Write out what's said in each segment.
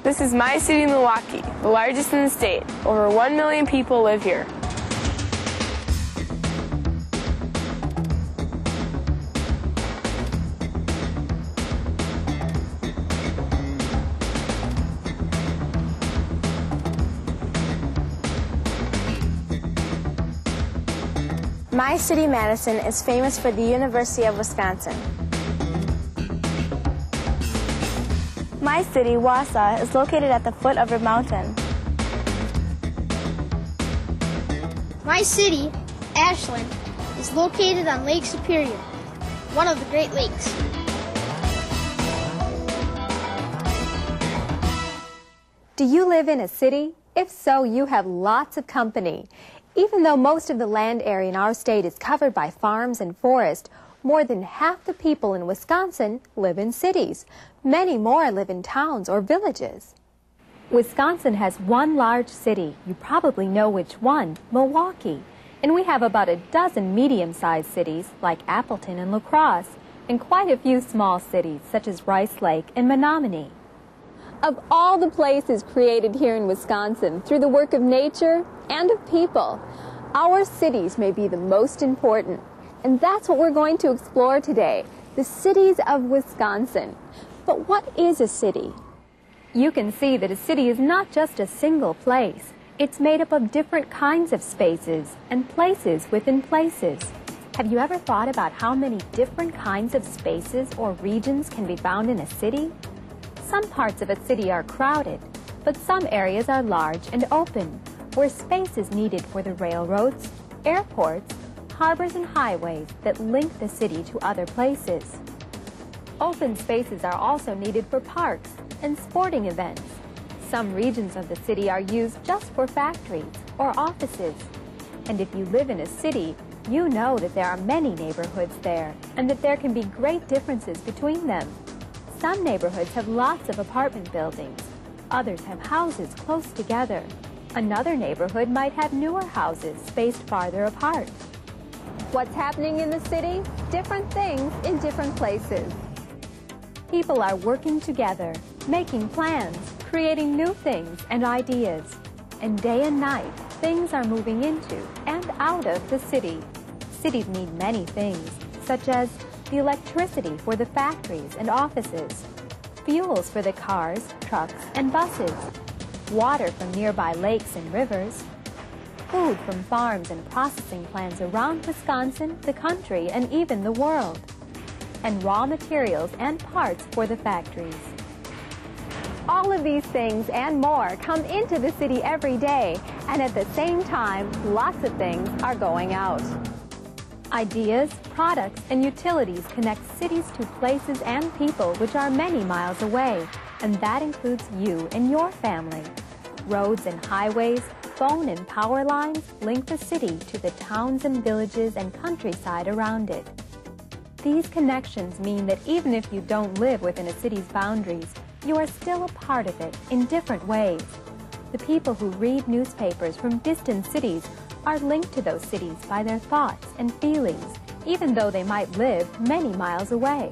This is my city, Milwaukee, the largest in the state. Over 1 million people live here. My city, Madison, is famous for the University of Wisconsin. My city, Wausau, is located at the foot of a mountain. My city, Ashland, is located on Lake Superior, one of the Great Lakes. Do you live in a city? If so, you have lots of company. Even though most of the land area in our state is covered by farms and forest, more than half the people in Wisconsin live in cities. Many more live in towns or villages. Wisconsin has one large city. You probably know which one, Milwaukee. And we have about a dozen medium-sized cities like Appleton and La Crosse, and quite a few small cities such as Rice Lake and Menominee. Of all the places created here in Wisconsin through the work of nature and of people, our cities may be the most important. And that's what we're going to explore today, the cities of Wisconsin. But what is a city? You can see that a city is not just a single place. It's made up of different kinds of spaces and places within places. Have you ever thought about how many different kinds of spaces or regions can be found in a city? Some parts of a city are crowded, but some areas are large and open, where space is needed for the railroads, airports, harbors and highways that link the city to other places. Open spaces are also needed for parks and sporting events. Some regions of the city are used just for factories or offices. And if you live in a city, you know that there are many neighborhoods there and that there can be great differences between them. Some neighborhoods have lots of apartment buildings. Others have houses close together. Another neighborhood might have newer houses spaced farther apart. What's happening in the city? Different things in different places. People are working together, making plans, creating new things and ideas. And day and night, things are moving into and out of the city. Cities need many things, such as the electricity for the factories and offices, fuels for the cars, trucks, and buses, water from nearby lakes and rivers, food from farms and processing plants around Wisconsin, the country, and even the world, and raw materials and parts for the factories. All of these things and more come into the city every day, and at the same time, lots of things are going out. Ideas, products, and utilities connect cities to places and people which are many miles away, and that includes you and your family. Roads and highways, phone and power lines link the city to the towns and villages and countryside around it. These connections mean that even if you don't live within a city's boundaries, you are still a part of it in different ways. The people who read newspapers from distant cities are linked to those cities by their thoughts and feelings, even though they might live many miles away.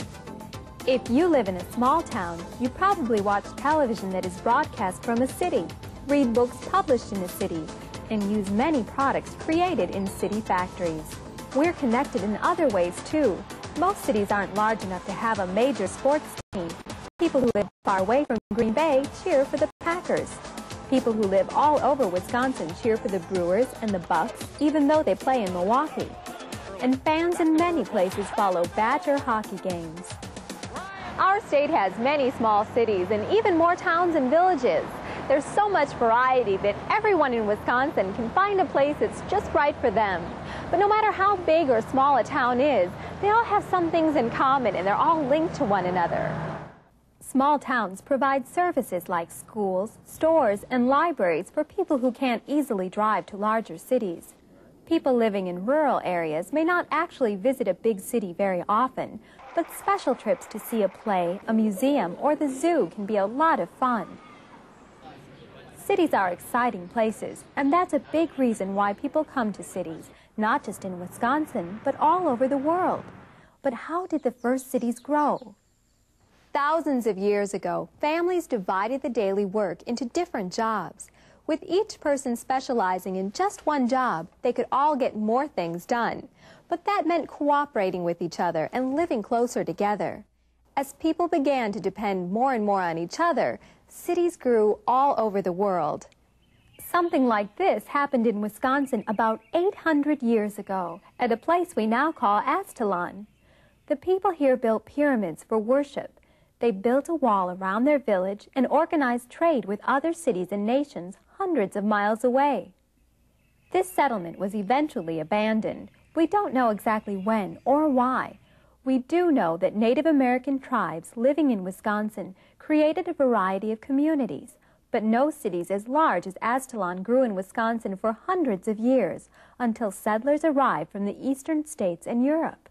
If you live in a small town, you probably watch television that is broadcast from a city, read books published in a city, and use many products created in city factories. We're connected in other ways, too. Most cities aren't large enough to have a major sports team. People who live far away from Green Bay cheer for the Packers. People who live all over Wisconsin cheer for the Brewers and the Bucks, even though they play in Milwaukee. And fans in many places follow Badger hockey games. Our state has many small cities and even more towns and villages. There's so much variety that everyone in Wisconsin can find a place that's just right for them. But no matter how big or small a town is, they all have some things in common and they're all linked to one another. Small towns provide services like schools, stores, and libraries for people who can't easily drive to larger cities. People living in rural areas may not actually visit a big city very often, but special trips to see a play, a museum, or the zoo can be a lot of fun. Cities are exciting places, and that's a big reason why people come to cities, not just in Wisconsin, but all over the world. But how did the first cities grow? Thousands of years ago, families divided the daily work into different jobs. With each person specializing in just one job, they could all get more things done. But that meant cooperating with each other and living closer together. As people began to depend more and more on each other, cities grew all over the world. Something like this happened in Wisconsin about 800 years ago at a place we now call Aztalan. The people here built pyramids for worship. They built a wall around their village and organized trade with other cities and nations hundreds of miles away. This settlement was eventually abandoned. We don't know exactly when or why. We do know that Native American tribes living in Wisconsin created a variety of communities, but no cities as large as Aztalan grew in Wisconsin for hundreds of years until settlers arrived from the eastern states and Europe.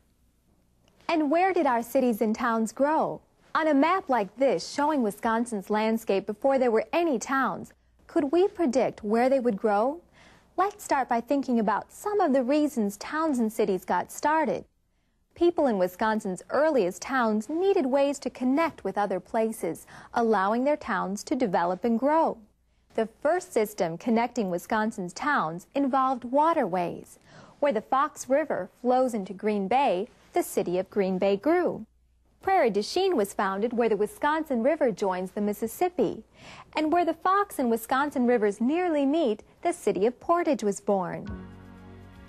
And where did our cities and towns grow? On a map like this showing Wisconsin's landscape before there were any towns, could we predict where they would grow? Let's start by thinking about some of the reasons towns and cities got started. People in Wisconsin's earliest towns needed ways to connect with other places, allowing their towns to develop and grow. The first system connecting Wisconsin's towns involved waterways. Where the Fox River flows into Green Bay, the city of Green Bay grew. Prairie du Chien was founded where the Wisconsin River joins the Mississippi. And where the Fox and Wisconsin rivers nearly meet, the city of Portage was born.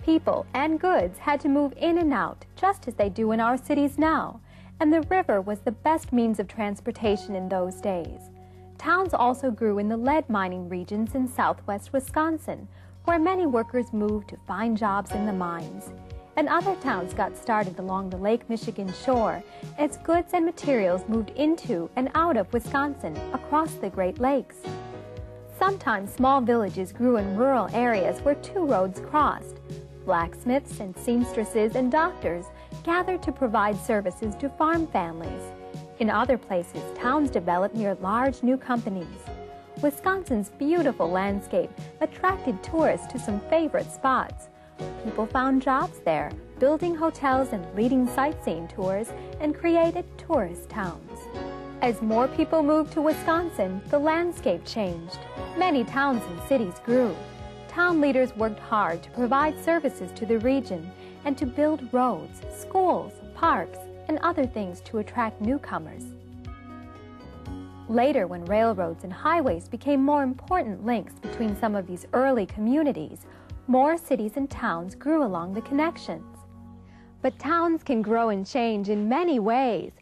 People and goods had to move in and out, just as they do in our cities now, and the river was the best means of transportation in those days. Towns also grew in the lead mining regions in southwest Wisconsin, where many workers moved to find jobs in the mines. And other towns got started along the Lake Michigan shore as goods and materials moved into and out of Wisconsin across the Great Lakes. Sometimes small villages grew in rural areas where two roads crossed. Blacksmiths and seamstresses and doctors gathered to provide services to farm families. In other places, towns developed near large new companies. Wisconsin's beautiful landscape attracted tourists to some favorite spots. People found jobs there, building hotels and leading sightseeing tours, and created tourist towns. As more people moved to Wisconsin, the landscape changed. Many towns and cities grew. Town leaders worked hard to provide services to the region and to build roads, schools, parks, and other things to attract newcomers. Later, when railroads and highways became more important links between some of these early communities, more cities and towns grew along the connections. But towns can grow and change in many ways.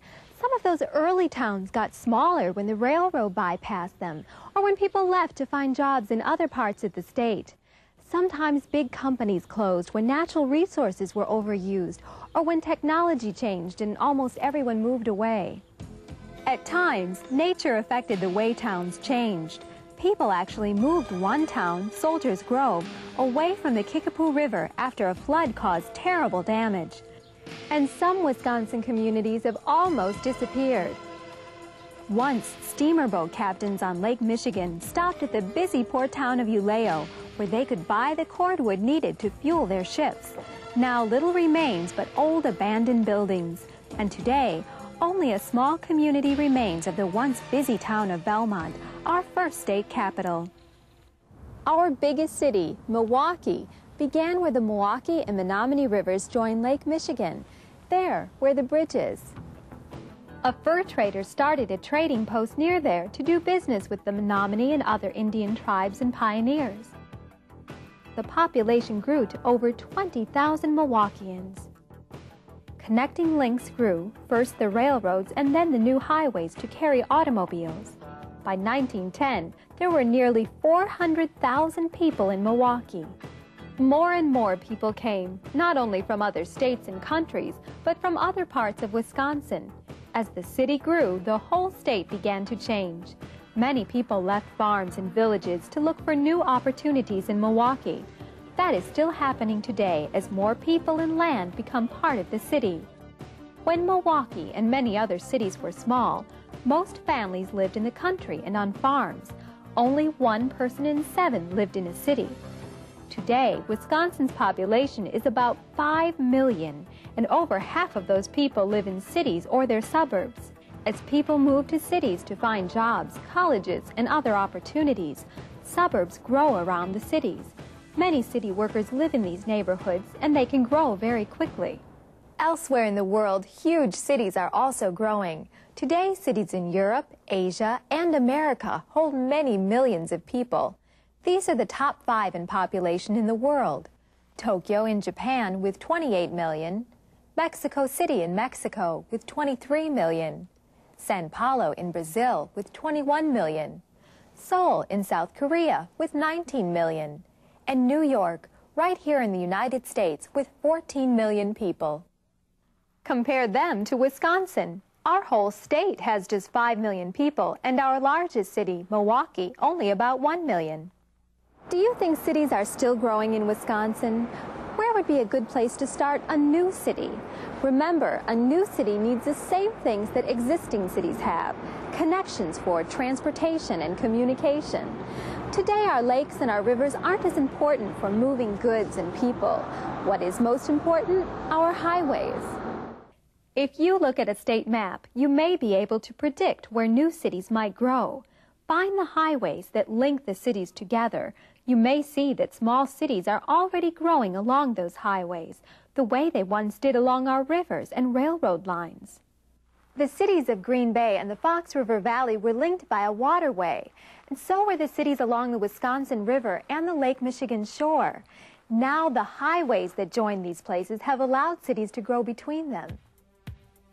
Some of those early towns got smaller when the railroad bypassed them, or when people left to find jobs in other parts of the state. Sometimes big companies closed when natural resources were overused, or when technology changed and almost everyone moved away. At times, nature affected the way towns changed. People actually moved one town, Soldiers Grove, away from the Kickapoo River after a flood caused terrible damage. And some Wisconsin communities have almost disappeared. Once, steamerboat captains on Lake Michigan stopped at the busy port town of Uleo, where they could buy the cordwood needed to fuel their ships. Now little remains but old abandoned buildings. And today, only a small community remains of the once busy town of Belmont, our first state capital. Our biggest city, Milwaukee, began where the Milwaukee and Menominee rivers join Lake Michigan, there where the bridge is. A fur trader started a trading post near there to do business with the Menominee and other Indian tribes and pioneers. The population grew to over 20,000 Milwaukeeans. Connecting links grew, first the railroads and then the new highways to carry automobiles. By 1910, there were nearly 400,000 people in Milwaukee. More and more people came, not only from other states and countries, but from other parts of Wisconsin. As the city grew, the whole state began to change. Many people left farms and villages to look for new opportunities in Milwaukee. That is still happening today as more people and land become part of the city. When Milwaukee and many other cities were small, most families lived in the country and on farms. Only 1 person in 7 lived in a city. Today, Wisconsin's population is about 5 million, and over half of those people live in cities or their suburbs. As people move to cities to find jobs, colleges, and other opportunities, suburbs grow around the cities. Many city workers live in these neighborhoods, and they can grow very quickly. Elsewhere in the world, huge cities are also growing. Today, cities in Europe, Asia, and America hold many millions of people. These are the top 5 in population in the world. Tokyo in Japan with 28 million, Mexico City in Mexico with 23 million, São Paulo in Brazil with 21 million, Seoul in South Korea with 19 million, and New York, right here in the United States, with 14 million people. Compare them to Wisconsin. Our whole state has just 5 million people, and our largest city, Milwaukee, only about 1 million. Do you think cities are still growing in Wisconsin? Where would be a good place to start a new city? Remember, a new city needs the same things that existing cities have: connections for transportation and communication. Today, our lakes and our rivers aren't as important for moving goods and people. What is most important? Our highways. If you look at a state map, you may be able to predict where new cities might grow. Find the highways that link the cities together. You may see that small cities are already growing along those highways, the way they once did along our rivers and railroad lines. The cities of Green Bay and the Fox River Valley were linked by a waterway, and so were the cities along the Wisconsin River and the Lake Michigan shore. Now the highways that join these places have allowed cities to grow between them.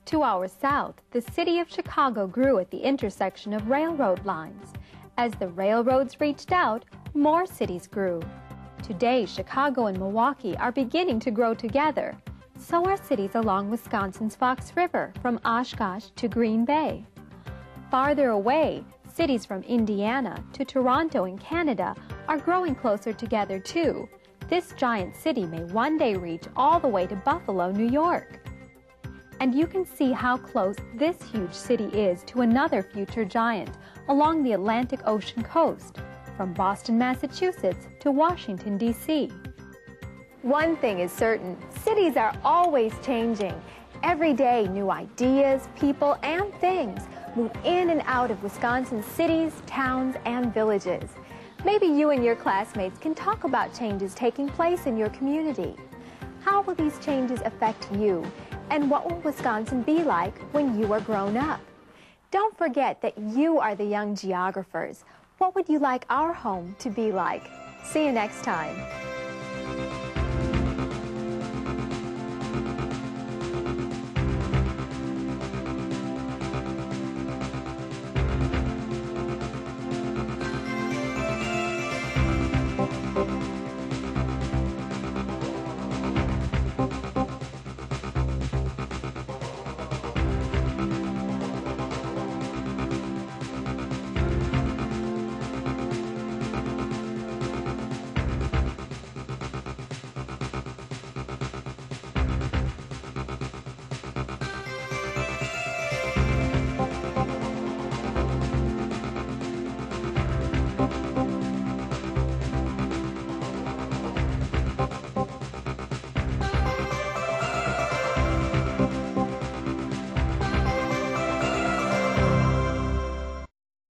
To our south, the city of Chicago grew at the intersection of railroad lines. As the railroads reached out, more cities grew. Today, Chicago and Milwaukee are beginning to grow together. So are cities along Wisconsin's Fox River, from Oshkosh to Green Bay. Farther away, cities from Indiana to Toronto in Canada are growing closer together too. This giant city may one day reach all the way to Buffalo, New York. And you can see how close this huge city is to another future giant along the Atlantic Ocean coast, from Boston, Massachusetts to Washington, D.C. One thing is certain, cities are always changing. Every day, new ideas, people, and things move in and out of Wisconsin's cities, towns, and villages. Maybe you and your classmates can talk about changes taking place in your community. How will these changes affect you? And what will Wisconsin be like when you are grown up? Don't forget that you are the young geographers. What would you like our home to be like? See you next time.